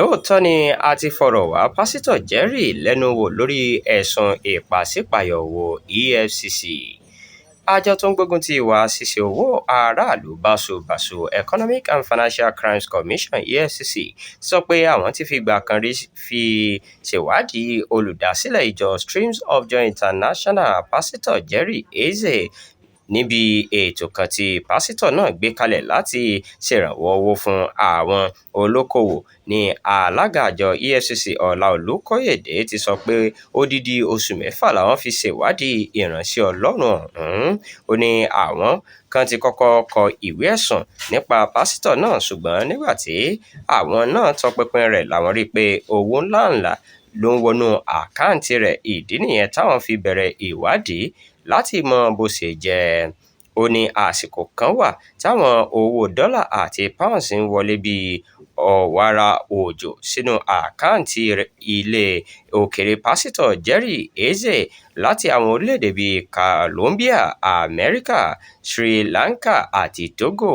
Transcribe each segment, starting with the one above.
lóòótọ́ ni a ti fọ̀rọ̀ wá pásítọ̀ Jerry lẹ́nu wò lórí ẹ̀sùn ìpàṣípààyọ̀ owó EFCC. Àjọ tó ń gbógun ti ìwà ṣíṣe owó aráàlú báṣubàṣu Economic and Financial Crimes Commission EFCC sọ pé àwọn ti fìgbà kan rí fi ṣèwádìí olùdásílẹ̀ ìjọ Streams of Joy International pásítọ̀ Jerry Eze níbi ètò kan tí pásítọ̀ náà gbé kalẹ̀ láti ṣèrànwọ́ owó fún àwọn olókoòwò. Ní alága àjọ EFCC Ọláolú Kóyèdé ti sọ pé odidi oṣù 6 làwọn fi ṣèwádìí ìránṣẹ́ Ọlọ́run ọ̀hún. Ó ní àwọn kan ti kọ́kọ́ kọ ìwé ẹ̀sùn nípa pásítọ̀ náà, ṣùgbọ́n nígbà tí àwọn náà tọpinpin rẹ̀ làwọn rí i pé owó ńláńlá ló ń wọnú àkáǹtì rẹ̀. Ìdí nìyẹn táwọn fi bẹ̀rẹ̀ ìwádìí láti mọ bó ṣe jẹ́. Ó ní àsìkò kan wà táwọn owó dọ́là àti pounds ń wọlé bíi ọ̀wàrà òjò sínú àkáǹtì ilé òkèèrè pásítọ̀ Jerry Eze láti àwọn orílẹ̀-èdè bíi Colombia, Amẹ́ríkà, Sri Lanka àti Togo.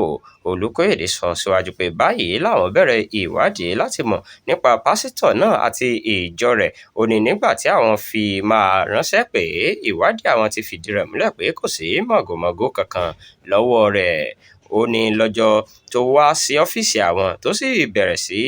Olùkóyèdè sọ síwájú pé báyìí làwọn bẹ̀rẹ̀ ìwádìí láti mọ̀ nípa pásítọ̀ náà àti ìjọ rẹ̀. Ó ní nígbà tí àwọn fi máa ránṣẹ́ pé ìwádìí àwọn ti fìdí rẹ̀ múlẹ̀ pé kò sí mọ̀gòmọ́gó kankan lọ́wọ́ rẹ̀. Ó ní lọ́jọ́ tó wá sí ọ́fíìsì àwọn tó sì bẹ̀rẹ̀ sí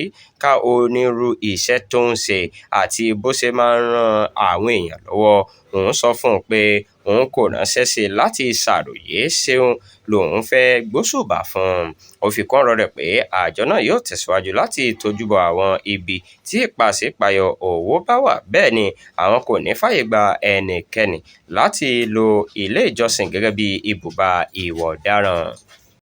ká onírú iṣẹ́ tó ń ṣe àti bó ṣe máa ń ran àwọn èèyàn lọ́wọ́. Òun sọ fún un pé òun kò ránṣẹ́ sí i láti ṣàròyé ṣeun lòun fẹ́ gbóṣùbà fún un. Ó fi kún ọ̀rọ̀ rẹ̀ pé àjọ náà yóò tẹ̀síwájú láti tójúbọ àwọn ibi tí ìpàṣípààyọ̀ owó bá wà. Bẹ́ẹ̀ ni àwọn kò ní fààyè gba ẹnikẹ́ni láti lo ilé ìjọsìn gẹ́gẹ́ bí ibùba ìwà ọ̀daràn.